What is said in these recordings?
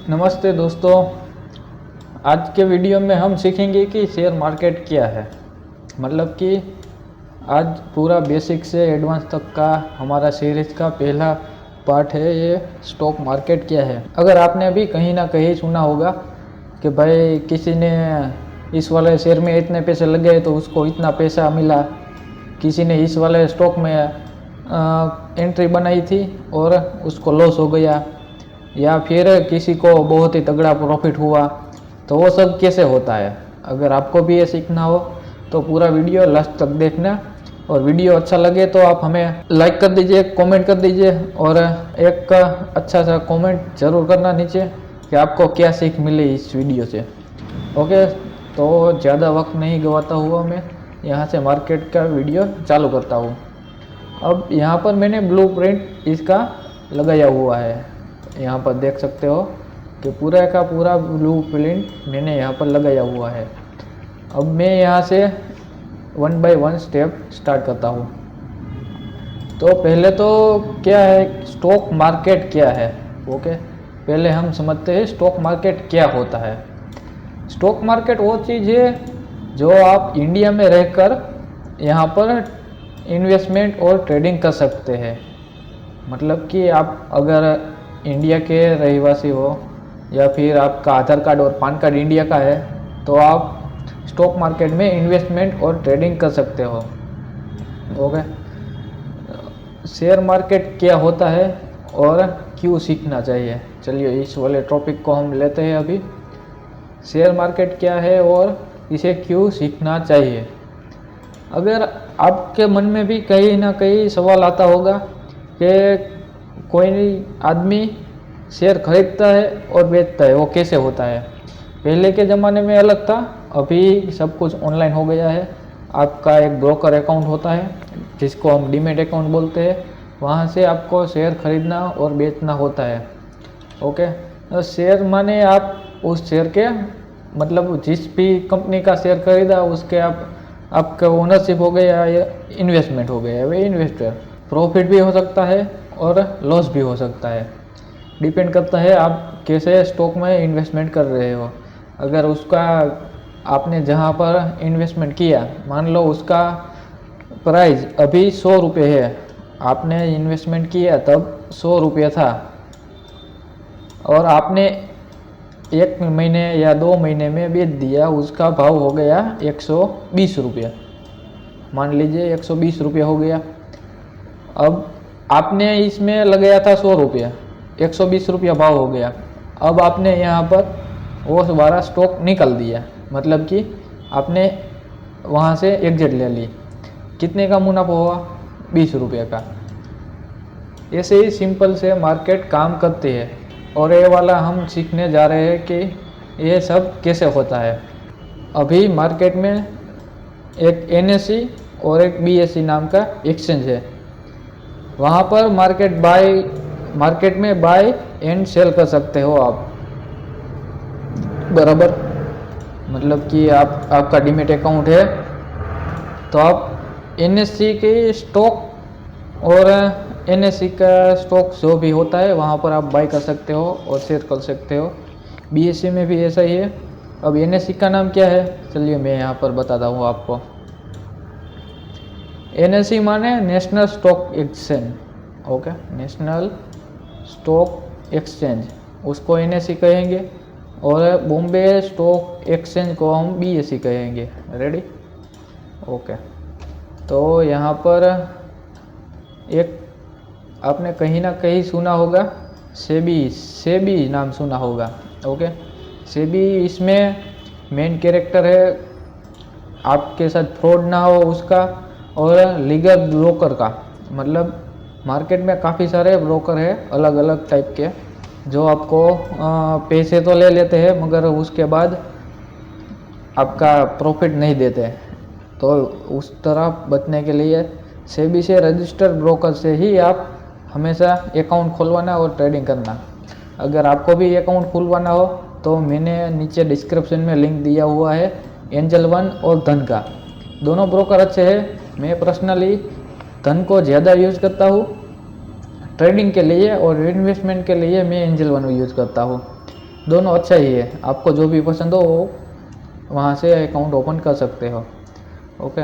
नमस्ते दोस्तों। आज के वीडियो में हम सीखेंगे कि शेयर मार्केट क्या है। मतलब कि आज पूरा बेसिक से एडवांस तक का हमारा सीरीज का पहला पार्ट है ये स्टॉक मार्केट क्या है। अगर आपने अभी कहीं ना कहीं सुना होगा कि भाई किसी ने इस वाले शेयर में इतने पैसे लगे तो उसको इतना पैसा मिला, किसी ने इस वाले स्टॉक में एंट्री बनाई थी और उसको लॉस हो गया, या फिर किसी को बहुत ही तगड़ा प्रॉफिट हुआ, तो वो सब कैसे होता है। अगर आपको भी ये सीखना हो तो पूरा वीडियो लास्ट तक देखना, और वीडियो अच्छा लगे तो आप हमें लाइक कर दीजिए, कमेंट कर दीजिए, और एक अच्छा सा कमेंट ज़रूर करना नीचे कि आपको क्या सीख मिली इस वीडियो से। ओके, तो ज़्यादा वक्त नहीं गवाता हुआ मैं यहाँ से मार्केट का वीडियो चालू करता हूँ। अब यहाँ पर मैंने ब्लूप्रिंट इसका लगाया हुआ है, यहाँ पर देख सकते हो कि पूरा का पूरा ब्लूप्रिंट मैंने यहाँ पर लगाया हुआ है। अब मैं यहाँ से 1 बाय 1 स्टेप स्टार्ट करता हूँ। तो पहले तो क्या है, स्टॉक मार्केट क्या है। ओके, पहले हम समझते हैं स्टॉक मार्केट क्या होता है। स्टॉक मार्केट वो चीज़ है जो आप इंडिया में रहकर यहाँ पर इन्वेस्टमेंट और ट्रेडिंग कर सकते हैं। मतलब कि आप अगर इंडिया के रहवासी हो या फिर आपका आधार कार्ड और पैन कार्ड इंडिया का है तो आप स्टॉक मार्केट में इन्वेस्टमेंट और ट्रेडिंग कर सकते हो। ओके, शेयर मार्केट क्या होता है और क्यों सीखना चाहिए, चलिए इस वाले टॉपिक को हम लेते हैं अभी। शेयर मार्केट क्या है और इसे क्यों सीखना चाहिए। अगर आपके मन में भी कहीं ना कहीं सवाल आता होगा कि कोई आदमी शेयर खरीदता है और बेचता है, वो कैसे होता है। पहले के ज़माने में अलग था, अभी सब कुछ ऑनलाइन हो गया है। आपका एक ब्रोकर अकाउंट होता है जिसको हम डीमैट अकाउंट बोलते हैं, वहाँ से आपको शेयर खरीदना और बेचना होता है। ओके, तो शेयर माने आप उस शेयर के मतलब जिस भी कंपनी का शेयर खरीदा उसके आपका ओनरशिप हो गया या इन्वेस्टमेंट हो गया, वे इन्वेस्टर। प्रॉफिट भी हो सकता है और लॉस भी हो सकता है, डिपेंड करता है आप कैसे स्टॉक में इन्वेस्टमेंट कर रहे हो। अगर उसका आपने जहाँ पर इन्वेस्टमेंट किया, मान लो उसका प्राइस अभी 100 रुपये है, आपने इन्वेस्टमेंट किया तब 100 रुपये था, और आपने 1 महीने या 2 महीने में बेच दिया, उसका भाव हो गया 120 रुपये। मान लीजिए 120 रुपये हो गया। अब आपने इसमें लगाया था 100 रुपये, 120 रुपया भाव हो गया। अब आपने यहाँ पर वो सारा स्टॉक निकल दिया, मतलब कि आपने वहाँ से एग्जिट ले ली। कितने का मुनाफा हुआ? 20 रुपये का। ऐसे ही सिंपल से मार्केट काम करती है, और ये वाला हम सीखने जा रहे हैं कि ये सब कैसे होता है। अभी मार्केट में एक NSE और एक BSE नाम का एक्सचेंज है, वहाँ पर मार्केट में बाय एंड सेल कर सकते हो आप, बराबर। मतलब कि आपका डीमैट अकाउंट है तो आप NSE के स्टॉक और NSE का स्टॉक जो भी होता है वहाँ पर आप बाय कर सकते हो और सेल कर सकते हो। BSE में भी ऐसा ही है। अब NSE का नाम क्या है, चलिए मैं यहाँ पर बताता हूँ आपको। NSE माने national stock exchange. Okay, national stock exchange, उसको NSE कहेंगे, और बॉम्बे स्टॉक एक्सचेंज को हम BSE कहेंगे। रेडी? ओके, तो यहाँ पर एक आपने कहीं ना कहीं सुना होगा सेबी नाम सुना होगा। ओके, सेबी इसमें मेन कैरेक्टर है, आपके साथ फ्रॉड ना हो उसका, और लीगल ब्रोकर का। मतलब मार्केट में काफ़ी सारे ब्रोकर है अलग अलग टाइप के, जो आपको पैसे तो ले लेते हैं मगर उसके बाद आपका प्रॉफिट नहीं देते। तो उस तरह बचने के लिए सेबी से रजिस्टर्ड ब्रोकर से ही आप हमेशा अकाउंट खुलवाना और ट्रेडिंग करना। अगर आपको भी अकाउंट खुलवाना हो तो मैंने नीचे डिस्क्रिप्शन में लिंक दिया हुआ है एंजल वन और धन का। दोनों ब्रोकर अच्छे हैं। मैं पर्सनली धन को ज़्यादा यूज़ करता हूँ ट्रेडिंग के लिए, और इन्वेस्टमेंट के लिए मैं एंजल वन यूज़ करता हूँ। दोनों अच्छा ही है, आपको जो भी पसंद हो वो वहाँ से अकाउंट ओपन कर सकते हो। ओके,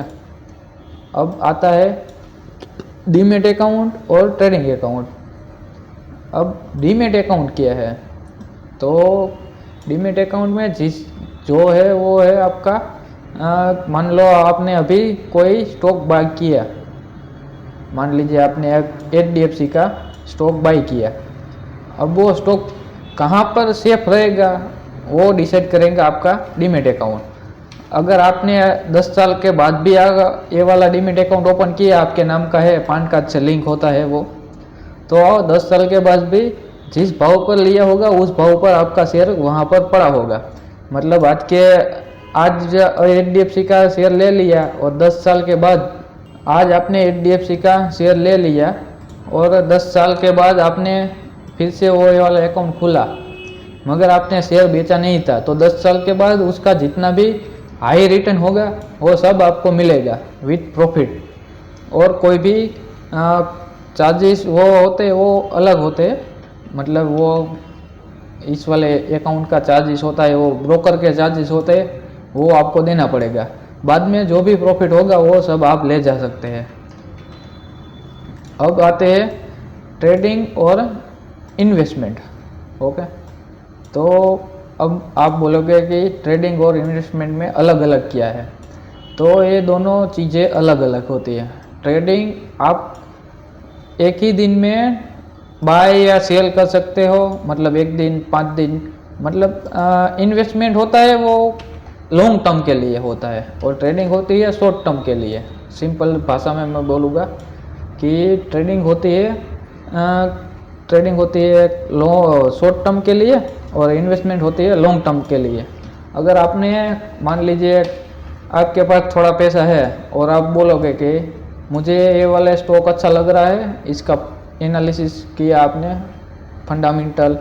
अब आता है डीमेट अकाउंट और ट्रेडिंग अकाउंट। अब डीमेट अकाउंट क्या है, तो डीमेट अकाउंट में जो है वो है आपका, मान लो आपने अभी कोई स्टॉक बाय किया, मान लीजिए आपने HDFC का स्टॉक बाय किया। अब वो स्टॉक कहाँ पर सेफ रहेगा वो डिसाइड करेंगे आपका डीमेट अकाउंट। अगर आपने 10 साल के बाद भी ये वाला डीमेट अकाउंट ओपन किया, आपके नाम का है, पैन कार्ड से लिंक होता है वो, तो 10 साल के बाद भी जिस भाव पर लिया होगा उस भाव पर आपका शेयर वहाँ पर पड़ा होगा। मतलब आज HDFC का शेयर ले लिया और 10 साल के बाद, आज आपने HDFC का शेयर ले लिया और 10 साल के बाद आपने फिर से वो वाला अकाउंट खुला, मगर आपने शेयर बेचा नहीं था, तो 10 साल के बाद उसका जितना भी हाई रिटर्न होगा वो सब आपको मिलेगा विथ प्रॉफिट। और कोई भी चार्जेस वो होते वो अलग होते हैं, मतलब वो इस वाले अकाउंट का चार्जेस होता है, वो ब्रोकर के चार्जेस होते हैं, वो आपको देना पड़ेगा। बाद में जो भी प्रॉफिट होगा वो सब आप ले जा सकते हैं। अब आते हैं ट्रेडिंग और इन्वेस्टमेंट। ओके, तो अब आप बोलोगे कि ट्रेडिंग और इन्वेस्टमेंट में अलग अलग क्या है, तो ये दोनों चीज़ें अलग अलग होती है। ट्रेडिंग आप एक ही दिन में बाय या सेल कर सकते हो, मतलब एक दिन 5 दिन, मतलब इन्वेस्टमेंट होता है वो लॉन्ग टर्म के लिए होता है और ट्रेडिंग होती है शॉर्ट टर्म के लिए। सिंपल भाषा में मैं बोलूँगा कि ट्रेडिंग होती है शॉर्ट टर्म के लिए और इन्वेस्टमेंट होती है लॉन्ग टर्म के लिए। अगर आपने मान लीजिए आपके पास थोड़ा पैसा है और आप बोलोगे कि मुझे ये वाला स्टॉक अच्छा लग रहा है, इसका एनालिसिस किया आपने, फंडामेंटल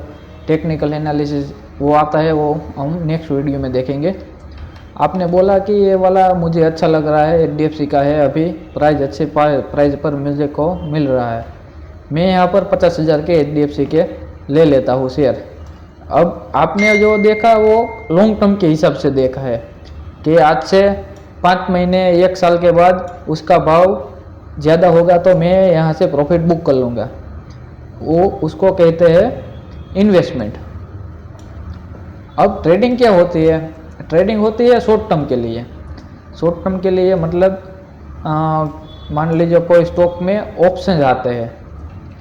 टेक्निकल एनालिसिस वो आता है, वो हम नेक्स्ट वीडियो में देखेंगे। आपने बोला कि ये वाला मुझे अच्छा लग रहा है, HDFC का है, अभी अच्छे प्राइस पर मुझे को मिल रहा है, मैं यहाँ पर 50,000 के HDFC के ले लेता हूँ शेयर। अब आपने जो देखा वो लॉन्ग टर्म के हिसाब से देखा है कि आज से 5 महीने 1 साल के बाद उसका भाव ज़्यादा होगा तो मैं यहाँ से प्रॉफिट बुक कर लूँगा, वो उसको कहते हैं इन्वेस्टमेंट। अब ट्रेडिंग क्या होती है, ट्रेडिंग होती है शॉर्ट टर्म के लिए। शॉर्ट टर्म के लिए मतलब मान लीजिए कोई स्टॉक में ऑप्शन आते हैं,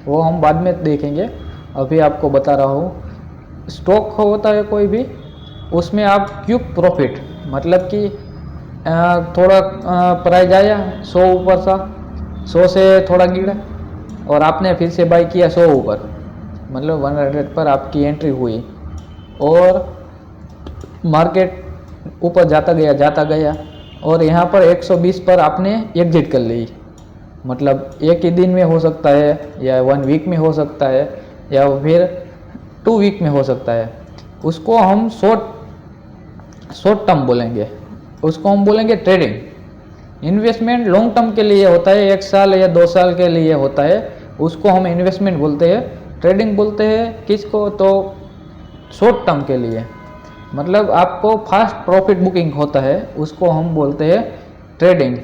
वो हम बाद में देखेंगे, अभी आपको बता रहा हूँ। स्टॉक होता है कोई भी, उसमें आप क्विक प्रॉफिट, मतलब कि थोड़ा प्राइस आया 100 ऊपर सा, 100 से थोड़ा गिरा और आपने फिर से बाई किया 100 ऊपर, मतलब 100 पर आपकी एंट्री हुई और मार्केट ऊपर जाता गया और यहाँ पर 120 पर आपने एग्जिट कर ली। मतलब एक ही दिन में हो सकता है या 1 वीक में हो सकता है या फिर 2 वीक में हो सकता है। उसको हम शॉर्ट टर्म बोलेंगे, उसको हम बोलेंगे ट्रेडिंग। इन्वेस्टमेंट लॉन्ग टर्म के लिए होता है, 1 साल या 2 साल के लिए होता है, उसको हम इन्वेस्टमेंट बोलते हैं। ट्रेडिंग बोलते हैं किसको, तो शॉर्ट टर्म के लिए, मतलब आपको फास्ट प्रॉफिट बुकिंग होता है, उसको हम बोलते हैं ट्रेडिंग।